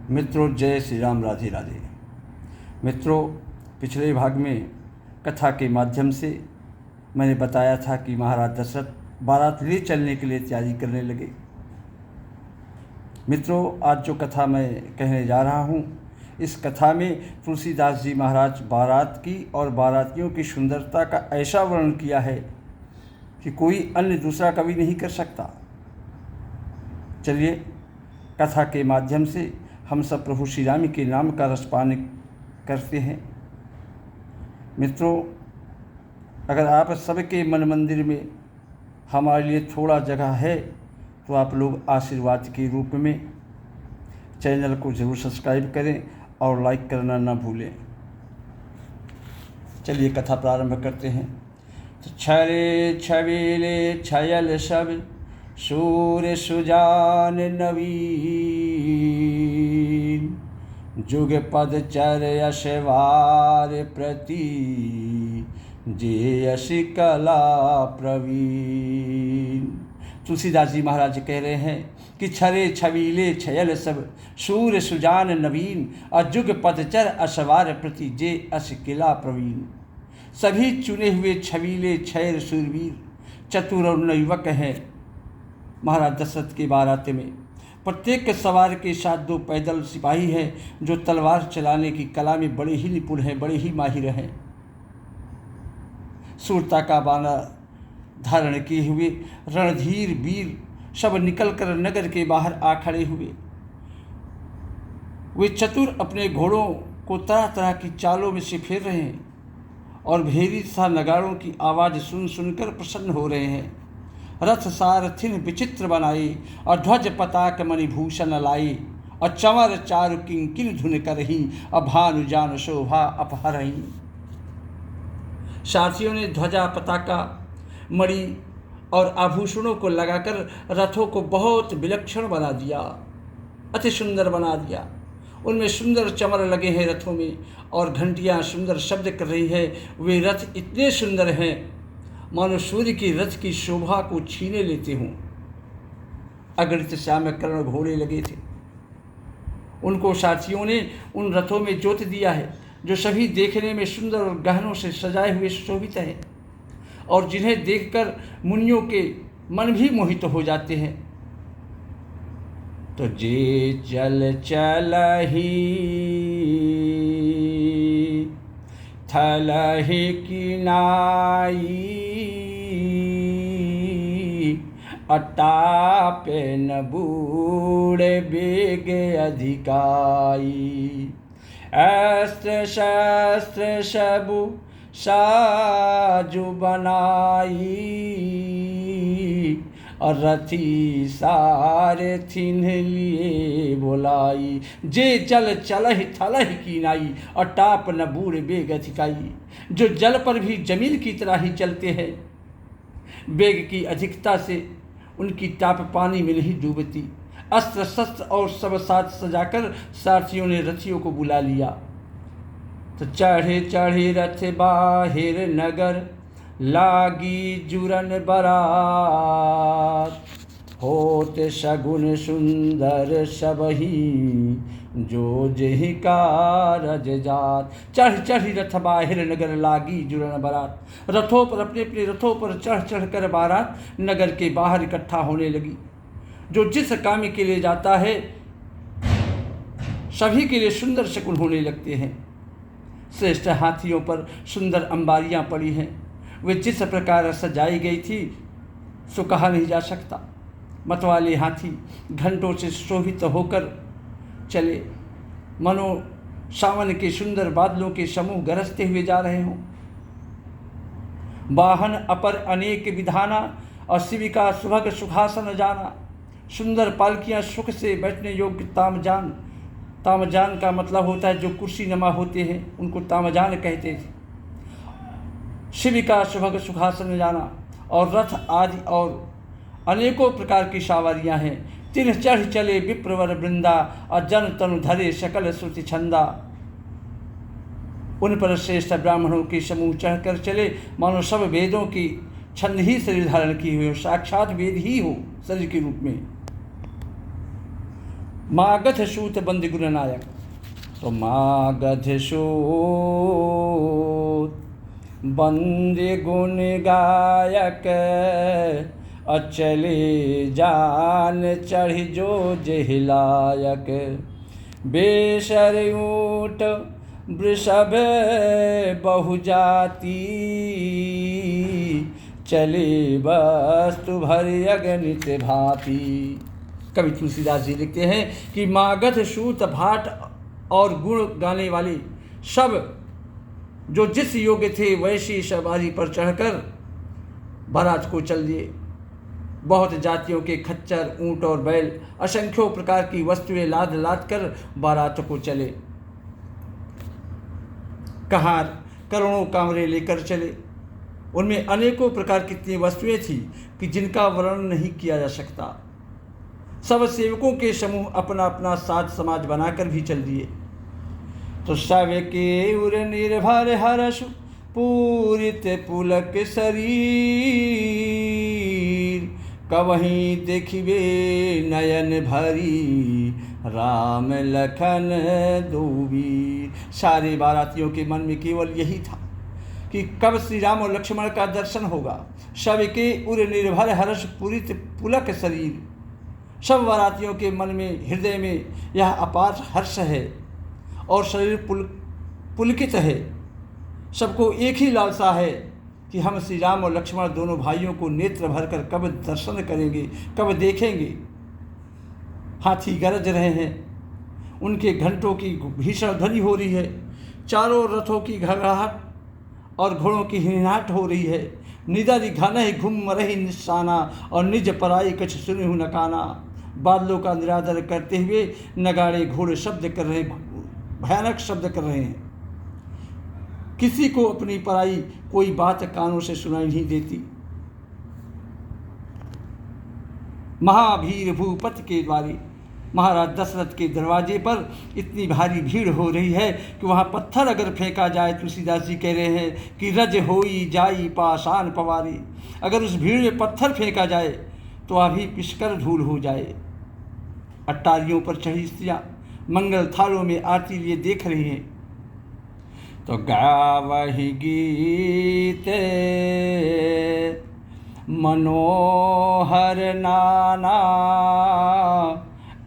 मित्रों, जय श्री राम, राधे राधे। मित्रों, पिछले भाग में कथा के माध्यम से मैंने बताया था कि महाराज दशरथ बारात ले चलने के लिए तैयारी करने लगे। मित्रों, आज जो कथा मैं कहने जा रहा हूँ, इस कथा में तुलसीदास जी महाराज बारात की और बारातियों की सुंदरता का ऐसा वर्णन किया है कि कोई अन्य दूसरा कवि नहीं कर सकता। चलिए, कथा के माध्यम से हम सब प्रभु श्री राम के नाम का रसपान करते हैं। मित्रों, अगर आप सबके मन मंदिर में हमारे लिए थोड़ा जगह है तो आप लोग आशीर्वाद के रूप में चैनल को ज़रूर सब्सक्राइब करें और लाइक करना ना भूलें। चलिए कथा प्रारंभ करते हैं। तो छरे छबीले छयल सब सूर्य सुजान नवीन, जुग पद चर यशवार प्रति जे यशि कला प्रवीण। तुलसीदास जी महाराज कह रहे हैं कि छरे छबीले छयल सब सूर्य सुजान नवीन, और जुग पदचर अशवार प्रति जे अश किला प्रवीण। सभी चुने हुए छबीले छैर सूरवीर चतुर और नवयुवक हैं महाराज दशरथ के बारात में। प्रत्येक सवार के साथ 2 पैदल सिपाही हैं जो तलवार चलाने की कला में बड़े ही निपुण हैं, बड़े ही माहिर हैं। सूरता का बाना धारण किए हुए रणधीर वीर सब निकलकर नगर के बाहर आ खड़े हुए। वे चतुर अपने घोड़ों को तरह तरह की चालों में से फेर रहे हैं और भेरी सा नगाड़ों की आवाज़ सुन सुनकर प्रसन्न हो रहे हैं। रथ सारथिन विचित्र बनाई और ध्वज पताक मणिभूषण लाई, और चंवर चारु किंकिन धुन करही, और भानु जान शोभा अपहरही। साथियों ने ध्वजा पताका मणि और आभूषणों को लगाकर रथों को बहुत विलक्षण बना दिया, अति सुंदर बना दिया। उनमें सुंदर चमर लगे हैं रथों में, और घंटियां सुंदर शब्द कर रही है। वे रथ इतने सुंदर हैं मानो सूर्य की रथ की शोभा को छीने लेते हों। अगणित श्याम कर्ण घोड़े लगे थे। उनको साथियों ने उन रथों में जोत दिया है जो सभी देखने में सुंदर और गहनों से सजाए हुए सुशोभित हैं, और जिन्हें देखकर मुनियों के मन भी मोहित हो जाते हैं। तो जे चल चलही थलहि किनाई, अटापे न बूढ़े बेग अधिकाई। अस्त्र शस्त्र सबु साजु बनाई, और रथी सारे थिन लिए बोलाई। जे जल चलहि थलहि कीनाई, और टाप न बूढ़ बेग अधिकाई। जो जल पर भी जमीन की तरह ही चलते हैं, बेग की अधिकता से उनकी टाप पानी में नहीं डूबती। अस्त्र शस्त्र और सब साथ सजाकर साथियों ने रथियों को बुला लिया। तो चढ़े चढ़े रथ बाहिर नगर, लागी जुरन बरात। होते शगुन सुंदर सबही, जो जेहि कारज जात। चढ़ चढ़ी रथ बाहिर नगर, लागी जुरन बारात। रथों पर, अपने अपने रथों पर चढ़ चढ़ कर बारात नगर के बाहर इकट्ठा होने लगी। जो जिस काम के लिए जाता है सभी के लिए सुंदर शकुन होने लगते हैं। श्रेष्ठ हाथियों पर सुंदर अंबारियां पड़ी हैं। वे जिस प्रकार सजाई गई थी सो कहा नहीं जा सकता। मतवाले हाथी घंटों से शोभित होकर चले, मनो सावन के सुंदर बादलों के समूह गरजते हुए जा रहे हों। वाहन अपर अनेक विधाना, और शिविका सुभग सुखासन जाना। सुंदर पालकियां सुख से बैठने योग्य तामजान। तामजान का मतलब होता है जो कुर्सी नमा होते हैं, उनको तामजान कहते थे। शिविका सुभग सुखासन जाना, और रथ आदि और अनेकों प्रकार की सवारियां हैं। तिन चढ़ चले विप्रवर वृंदा, और जन तनु धरे सकल श्रुति छंदा। उन पर श्रेष्ठ ब्राह्मणों के समूह चढ़कर चले, मानो सब वेदों की छंद ही शरीर धारण की हुई हो, साक्षात वेद ही हो शरीर के रूप में। मागध सूत बंद गुण नायक। तो मागध सूत बंद गुण गायक, अचले जान चढ़ जो जहिलायक। बेसर ऊँट वृषभ बहुजाति, चले वस्तु भरि अगणित भांति। कवि तुलसीदास जी लिखते हैं कि मागध सूत भाट और गुण गाने वाले सब जो जिस योग्य थे वैसी सवारी पर चढ़कर बारात को चल दिए। बहुत जातियों के खच्चर, ऊंट और बैल, असंख्यों प्रकार की वस्तुएं लाद लाद कर बारात को चले। कहार करोड़ों कांवरे लेकर चले। उनमें अनेकों प्रकार की इतनी वस्तुएं थी कि जिनका वर्णन नहीं किया जा सकता। सब सेवकों के समूह अपना अपना साथ समाज बनाकर भी चल दिए। तो सब के उर निर्भर हर्ष पूरित पुलक शरीर, कवहीं देखिबे नयन भरी राम लखन दो वीर। सारे बारातियों के मन में केवल यही था कि कब श्री राम और लक्ष्मण का दर्शन होगा। सब के उर निर्भर हर्ष पूरित पुलक शरीर। सब बारातियों के मन में, हृदय में यह अपार हर्ष है और शरीर पुलकित है। सबको एक ही लालसा है कि हम श्री राम और लक्ष्मण दोनों भाइयों को नेत्र भरकर कब दर्शन करेंगे, कब देखेंगे। हाथी गरज रहे हैं, उनके घंटों की भीषण ध्वनि हो रही है, चारों रथों की घड़घड़ाहट और घोड़ों की हिनहाट हो रही है। निदारी घाना ही घूम रही निशाना और निज पराई कछ सुनि हूँ नकाना। बादलों का निरादर करते हुए नगाड़े घोड़े शब्द कर रहे, भयानक शब्द कर रहे हैं। किसी को अपनी पराई कोई बात कानों से सुनाई नहीं देती। महावीर भूपति के द्वारे महाराज दशरथ के दरवाजे पर इतनी भारी भीड़ हो रही है कि वहाँ पत्थर अगर फेंका जाए, तुलसीदास जी कह रहे हैं कि रज होई जाई पाषाण पवारी। अगर उस भीड़ में पत्थर फेंका जाए तो अभी पिसकर धूल हो जाए। अट्टारियों पर चढ़ी स्त्रियाँ मंगल थालों में आरती लिए देख रही हैं। तो गावहि गीत मनोहर नाना,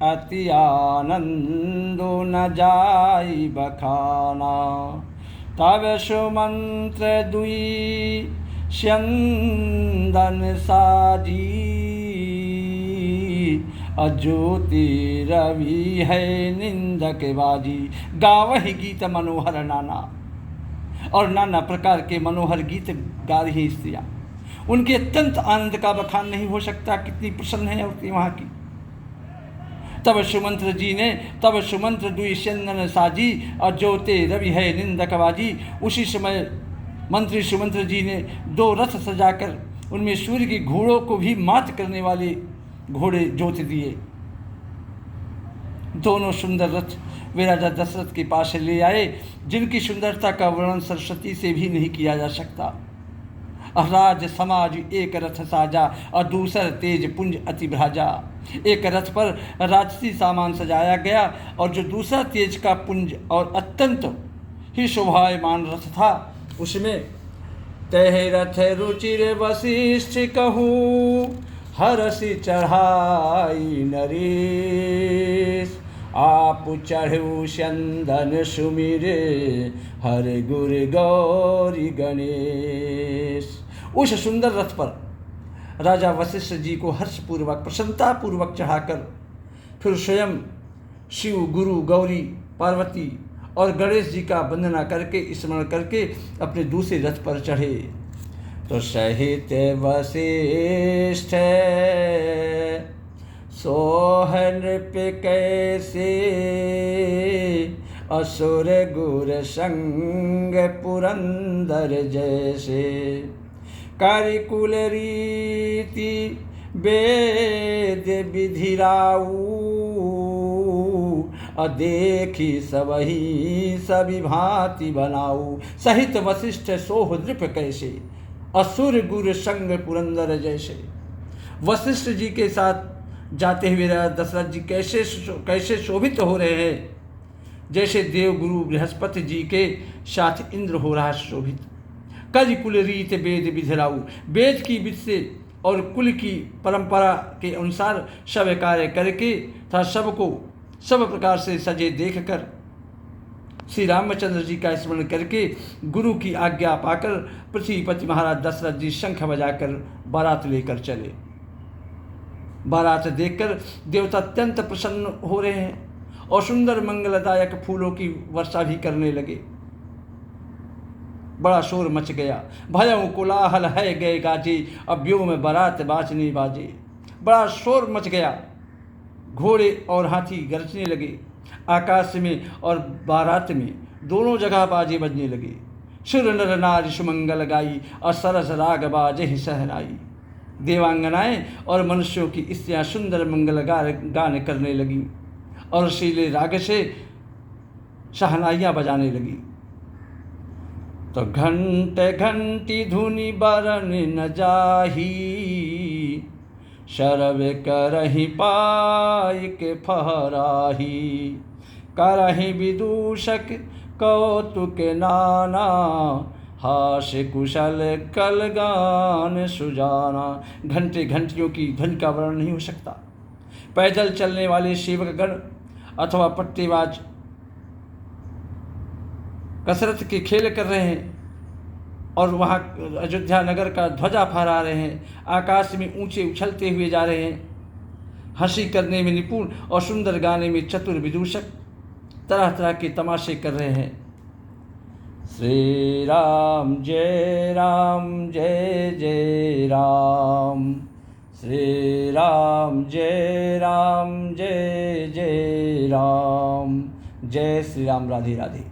अति आनंदो न जाई बखाना। तब सुमंत्र दुई स्यंदन साजी, अज्योति रवि है निंदक बाजी। गावहि गीत मनोहर नाना, और नाना प्रकार के मनोहर गीत गा रही स्त्रियाँ। उनके अत्यंत आनंद का बखान नहीं हो सकता, कितनी प्रसन्न है औरतें वहाँ की। तब सुमंत्र दुई स्यंदन साजी, अज्योति रवि है निंदक बाजी। उसी समय मंत्री सुमंत्र जी ने 2 रथ सजाकर उनमें सूर्य के घोड़ों को भी मात करने वाले घोड़े जोत दिए। दोनों सुंदर रथ वे राजा दशरथ के पास ले आए, जिनकी सुंदरता का वर्णन सरस्वती से भी नहीं किया जा सकता। राज समाज एक रथ साजा, और दूसर तेज पुंज अति भ्राजा। एक रथ पर राजसी सामान सजाया गया, और जो दूसरा तेज का पुंज और अत्यंत ही शोभायमान रथ था, उसमें तह रथ रुचिर वशिष्ठ कहूँ, हरसि चढ़ाई नरेश। आप चढ़ऊ चंदन सुमिरे, हर गुर गौरी गणेश। उस सुंदर रथ पर राजा वशिष्ठ जी को हर्षपूर्वक, प्रसन्नतापूर्वक चढ़ाकर फिर स्वयं शिव, गुरु, गौरी, पार्वती और गणेश जी का वंदना करके, स्मरण करके अपने दूसरे रथ पर चढ़े। तो सहित वशिष्ठ सोह नृप कैसे, असुर गुर संग पुरंदर जैसे। कारिकुल रीति वेद विधिराऊ, अदेखी सबही सभी भांति बनाऊ। सहित वशिष्ठ सोह नृप कैसे, असुर गुर संग पुरंदर जैसे। वशिष्ठ जी के साथ जाते हुए राजा दशरथ जी कैसे शोभित हो रहे हैं, जैसे देव गुरु बृहस्पति जी के साथ इंद्र हो रहा शोभित। कज कुल रीत वेद विधिराऊ, वेद की विधि से और कुल की परंपरा के अनुसार सब कार्य करके तथा सबको सब प्रकार से सजे देखकर श्री रामचंद्र जी का स्मरण करके गुरु की आज्ञा पाकर पृथ्वीपति महाराज दशरथ जी शंख बजाकर बारात लेकर चले। बारात देखकर देवता अत्यंत प्रसन्न हो रहे हैं और सुंदर मंगलदायक फूलों की वर्षा भी करने लगे। बड़ा शोर मच गया, भयं कोलाहल है गए गाजे, अब्यों में बारात बाजने बाजे। बड़ा शोर मच गया, घोड़े और हाथी गरजने लगे, आकाश में और बारात में दोनों जगह बाजे बजने लगे। सुर नर नारी सुमंगल गाई, और सरस राग बाजे सहनाई। देवांगनाएं और मनुष्यों की स्त्रियां सुंदर मंगल गान करने लगी और शीले राग से शहनाइयाँ बजाने लगी। तो घंटे घंटी धुनि बरन न जाही, शरव करहि पाई के फहराही। करहि विदूषक कौतुक नाना, हास्य कुशल कल गान सुजाना। घंटे घंटियों की ध्वनि का वर्णन नहीं हो सकता। पैदल चलने वाले सेवक गण अथवा पट्टेबाज कसरत के खेल कर रहे हैं और वहाँ अयोध्या नगर का ध्वजा फहरा रहे हैं। आकाश में ऊंचे उछलते हुए जा रहे हैं। हंसी करने में निपुण और सुंदर गाने में चतुर विदूषक तरह तरह के तमाशे कर रहे हैं। श्री राम जय जय राम, श्री राम जय जय राम। जय श्री राम। राधे राधे।